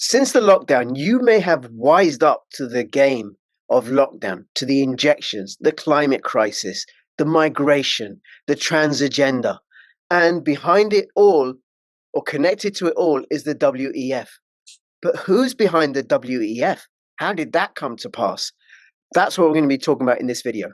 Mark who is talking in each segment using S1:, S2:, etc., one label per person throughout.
S1: Since the lockdown, you may have wised up to the game of lockdown, to the injections, the climate crisis, the migration, the trans agenda. And behind it all, or connected to it all, is the WEF. But who's behind the WEF? How did that come to pass? That's what we're going to be talking about in this video.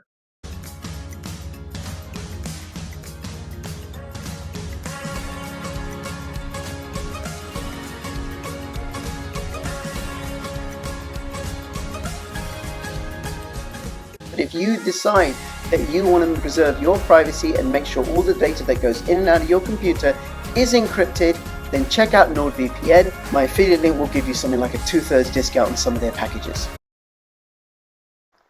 S1: But if you decide that you want to preserve your privacy and make sure all the data that goes in and out of your computer is encrypted, then check out NordVPN. My affiliate link will give you something like a 2/3 discount on some of their packages.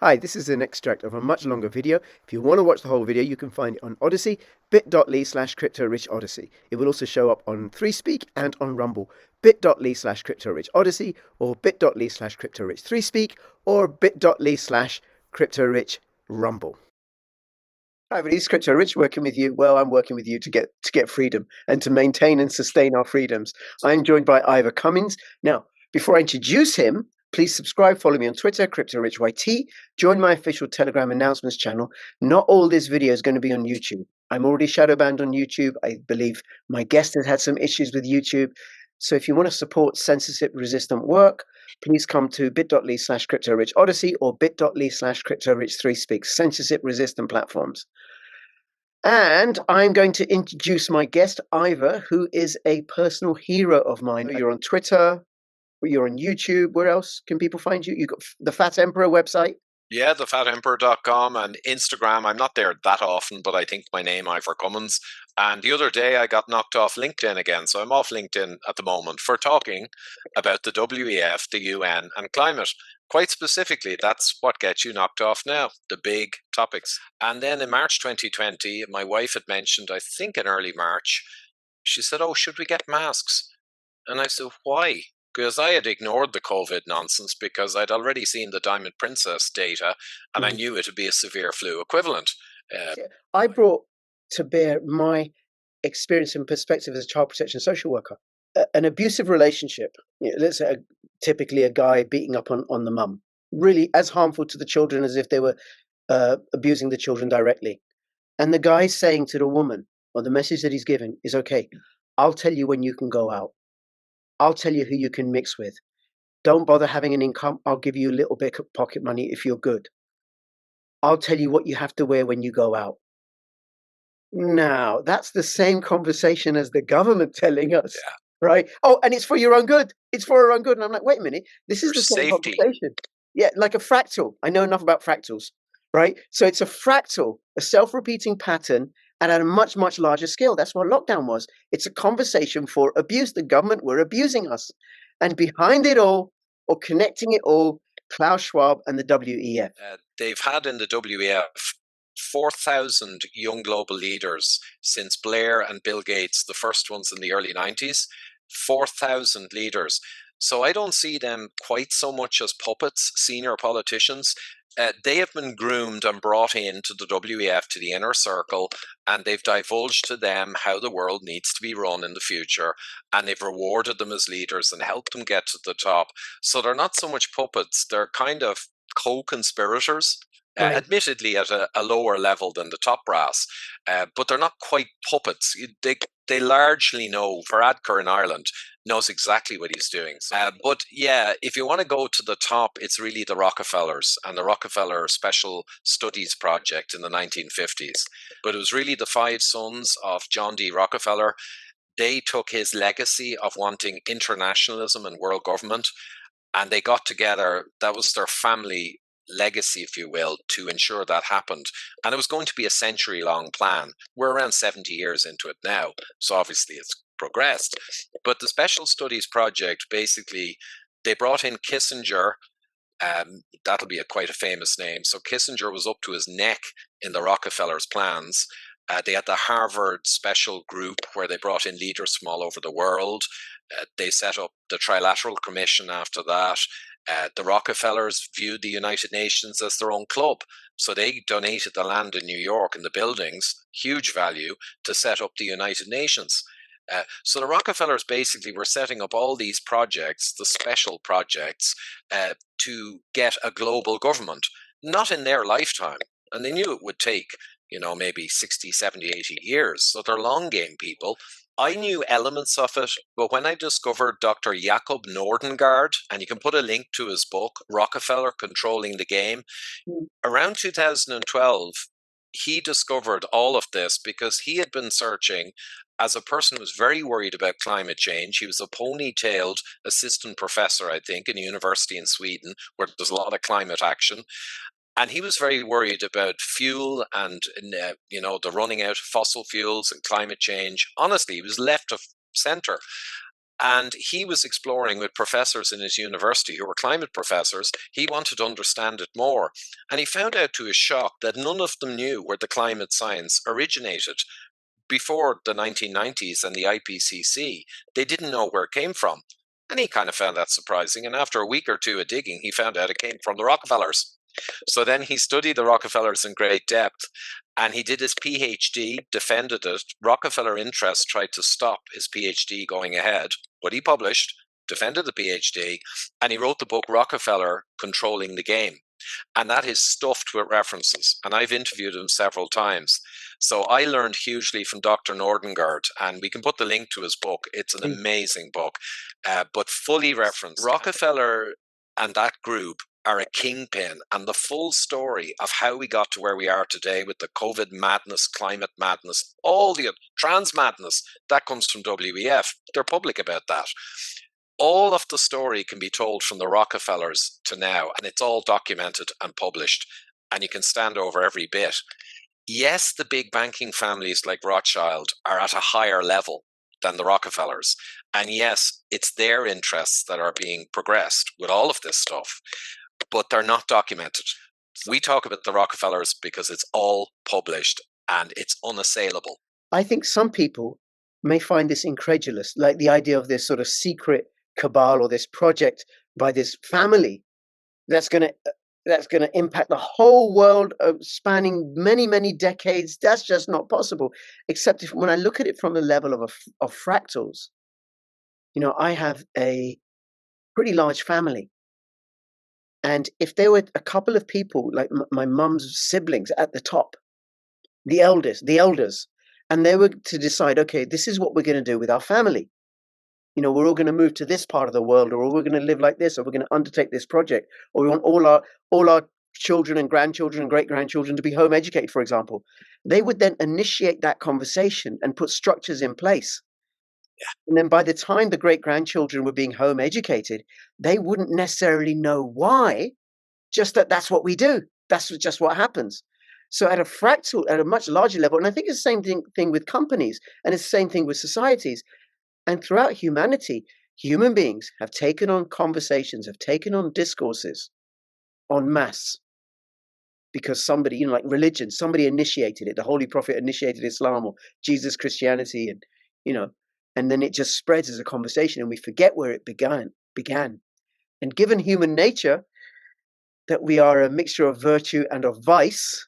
S1: Hi, this is an extract of a much longer video. If you want to watch the whole video, you can find it on ODYSEE, bit.ly/CryptoRichOdyssey. It will also show up on ThreeSpeak and on Rumble, bit.ly/CryptoRichOdyssey, or bit.ly/CryptoRich3Speak, or bit.ly/CryptoRichRumble. Hi, everybody. It's Crypto Rich working with you. Well, I'm working with you to get freedom and to maintain and sustain our freedoms. I'm joined by Ivor Cummins. Now, before I introduce him, please subscribe, follow me on Twitter, CryptoRichYT, join my official Telegram announcements channel. Not all this video is going to be on YouTube. I'm already shadow banned on YouTube. I believe my guest has had some issues with YouTube. So if you want to support censorship resistant work, please come to bit.ly/CryptoRichOdyssey or bit.ly/CryptoRich3Speak, censorship resistant platforms. And I'm going to introduce my guest, Ivor, who is a personal hero of mine. You're on Twitter, you're on YouTube. Where else can people find you? You've got the Fat Emperor website.
S2: Yeah, thefatemperor.com and Instagram. I'm not there that often, but I think my name, Ivor Cummins. And the other day I got knocked off LinkedIn again. So I'm off LinkedIn at the moment for talking about the WEF, the UN, and climate. Quite specifically, that's what gets you knocked off now, the big topics. And then in March 2020, my wife had mentioned, I think in early March, she said, "Oh, should we get masks?" And I said, "Why?" Because I had ignored the COVID nonsense because I'd already seen the Diamond Princess data and I knew it would be a severe flu equivalent.
S1: I brought to bear my experience and perspective as a child protection social worker. An abusive relationship, let's say typically a guy beating up on the mum, really as harmful to the children as if they were abusing the children directly. And the guy saying to the woman, or the message that he's giving is, okay, I'll tell you when you can go out. I'll tell you who you can mix with. Don't bother having an income. I'll give you a little bit of pocket money if you're good. I'll tell you what you have to wear when you go out. Now, that's the same conversation as the government telling us, right? Oh, and it's for your own good. It's for our own good. And I'm like, wait a minute. This is the same conversation. Yeah, like a fractal. I know enough about fractals, right? So it's a fractal, a self-repeating pattern, and at a much, much larger scale. That's what lockdown was. It's a conversation for abuse. The government were abusing us. And behind it all, or connecting it all, Klaus Schwab and the WEF.
S2: They've had in the WEF 4,000 young global leaders since Blair and Bill Gates, the first ones in the early 90s. 4,000 leaders. So I don't see them quite so much as puppets, senior politicians. They have been groomed and brought into the WEF, to the inner circle, and they've divulged to them how the world needs to be run in the future, and they've rewarded them as leaders and helped them get to the top. So they're not so much puppets, they're kind of co-conspirators. Right. Admittedly at a lower level than the top brass, but they're not quite puppets. They largely know. Varadkar in Ireland knows exactly what he's doing. But yeah, if you want to go to the top, it's really the Rockefellers and the Rockefeller Special Studies Project in the 1950s. But it was really the five sons of John D. Rockefeller. They took his legacy of wanting internationalism and world government, and they got together. That was their family legacy, if you will, to ensure that happened. And it was going to be a century-long plan. We're around 70 years into it now, so obviously it's progressed. But the Special Studies Project, basically, they brought in Kissinger. That'll be quite a famous name. So Kissinger was up to his neck in the Rockefellers' plans. They had the Harvard Special Group, where they brought in leaders from all over the world. They set up the Trilateral Commission after that. The Rockefellers viewed the United Nations as their own club. So they donated the land in New York and the buildings, huge value, to set up the United Nations. So the Rockefellers basically were setting up all these projects, the special projects, to get a global government, not in their lifetime. And they knew it would take, maybe 60, 70, 80 years. So they're long game people. I knew elements of it, but when I discovered Dr. Jacob Nordengard, and you can put a link to his book, Rockefeller Controlling the Game, around 2012, he discovered all of this because he had been searching as a person who was very worried about climate change. He was a ponytailed assistant professor, I think, in a university in Sweden where there's a lot of climate action. And he was very worried about fuel and, the running out of fossil fuels and climate change. Honestly, he was left of center. And he was exploring with professors in his university who were climate professors. He wanted to understand it more. And he found out to his shock that none of them knew where the climate science originated. Before the 1990s and the IPCC, they didn't know where it came from. And he kind of found that surprising. And after a week or two of digging, he found out it came from the Rockefellers. So then he studied the Rockefellers in great depth, and he did his PhD, defended it. Rockefeller interests tried to stop his PhD going ahead, but he published, defended the PhD, and he wrote the book Rockefeller Controlling the Game. And that is stuffed with references. And I've interviewed him several times. So I learned hugely from Dr. Nordengard, and we can put the link to his book. It's an amazing book, but fully referenced. Rockefeller and that group are a kingpin, and the full story of how we got to where we are today with the COVID madness, climate madness, all the trans madness, that comes from WEF. They're public about that. All of the story can be told from the Rockefellers to now, and it's all documented and published, and you can stand over every bit. Yes, the big banking families like Rothschild are at a higher level than the Rockefellers. And yes, it's their interests that are being progressed with all of this stuff, but they're not documented. We talk about the Rockefellers because it's all published and it's unassailable.
S1: I think some people may find this incredulous, like the idea of this sort of secret cabal or this project by this family that's going to impact the whole world, spanning many, many decades. That's just not possible. Except when I look at it from the level of fractals, I have a pretty large family. And if there were a couple of people, like my mum's siblings at the top, the elders, and they were to decide, okay, this is what we're going to do with our family. We're all going to move to this part of the world, or we're going to live like this, or we're going to undertake this project, or we want all our children and grandchildren and great-grandchildren to be home educated, for example. They would then initiate that conversation and put structures in place.
S2: Yeah.
S1: And then by the time the great-grandchildren were being home educated, they wouldn't necessarily know why, just that's what we do. That's just what happens. So at a much larger level, and I think it's the same thing with companies, and it's the same thing with societies. And throughout humanity, human beings have taken on conversations, have taken on discourses en masse. Because somebody, like religion, somebody initiated it. The Holy Prophet initiated Islam or Jesus Christianity, and then it just spreads as a conversation, and we forget where it began. And given human nature, that we are a mixture of virtue and of vice,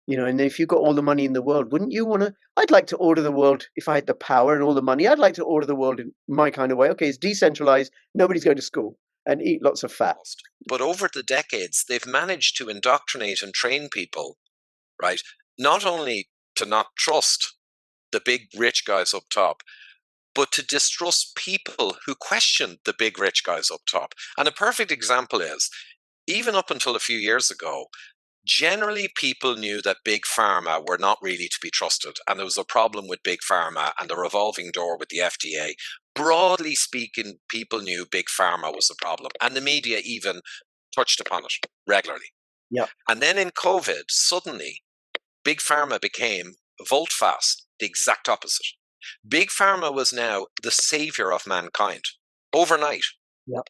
S1: and if you've got all the money in the world, wouldn't you want to? I'd like to order the world if I had the power and all the money. I'd like to order the world in my kind of way. Okay, it's decentralized. Nobody's going to school and eat lots of fat.
S2: But over the decades, they've managed to indoctrinate and train people, right? Not only to not trust the big rich guys up top, but to distrust people who question the big rich guys up top. And a perfect example is, even up until a few years ago, generally people knew that big pharma were not really to be trusted, and there was a problem with big pharma and the revolving door with the FDA. Broadly speaking, people knew big pharma was a problem, and the media even touched upon it regularly.
S1: Yeah.
S2: And then in COVID, suddenly, big pharma became volte-face, the exact opposite. Big pharma was now the savior of mankind overnight.
S1: Yep.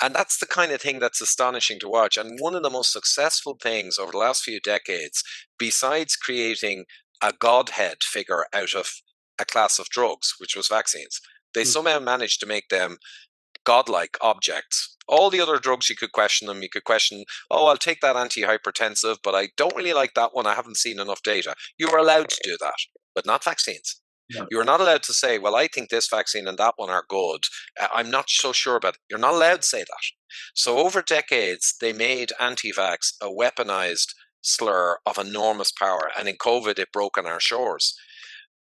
S2: And that's the kind of thing that's astonishing to watch. And one of the most successful things over the last few decades, besides creating a godhead figure out of a class of drugs, which was vaccines, they somehow managed to make them godlike objects. All the other drugs, you could question them. You could question, I'll take that antihypertensive, but I don't really like that one. I haven't seen enough data. You were allowed to do that, but not vaccines.
S1: No.
S2: You're not allowed to say, well, I think this vaccine and that one are good. I'm not so sure about it. You're not allowed to say that. So over decades, they made anti-vax a weaponized slur of enormous power. And in COVID, it broke on our shores.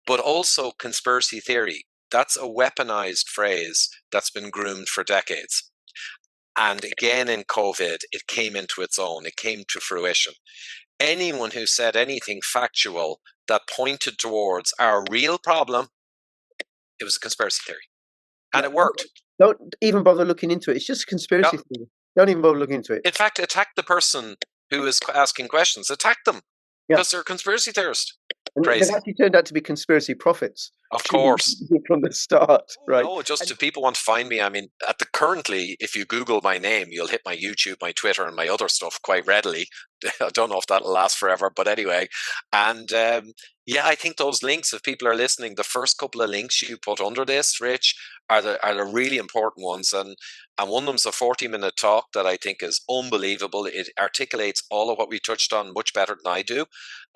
S2: But also conspiracy theory. That's a weaponized phrase that's been groomed for decades. And again, in COVID, it came into its own. It came to fruition. Anyone who said anything factual that pointed towards our real problem, it was a conspiracy theory. And it worked.
S1: Don't even bother looking into it. It's just a conspiracy theory. Don't even bother looking into it.
S2: In fact, attack the person who is asking questions. Attack them because they're a conspiracy theorist.
S1: And
S2: Crazy.
S1: they've actually turned out to be conspiracy prophets.
S2: Of course.
S1: From the start, right?
S2: No, just if people want to find me, I mean, currently, if you Google my name, you'll hit my YouTube, my Twitter, and my other stuff quite readily. I don't know if that'll last forever, but anyway. And yeah, I think those links, if people are listening, the first couple of links you put under this, Rich, are the really important ones. And one of them's a 40-minute talk that I think is unbelievable. It articulates all of what we touched on much better than I do.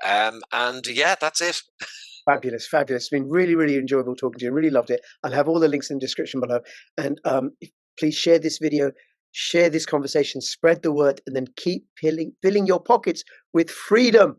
S2: And yeah, that's it.
S1: Fabulous, fabulous. It's been really, really enjoyable talking to you. Really loved it. I'll have all the links in the description below. And please share this video, share this conversation, spread the word, and then keep filling your pockets with freedom.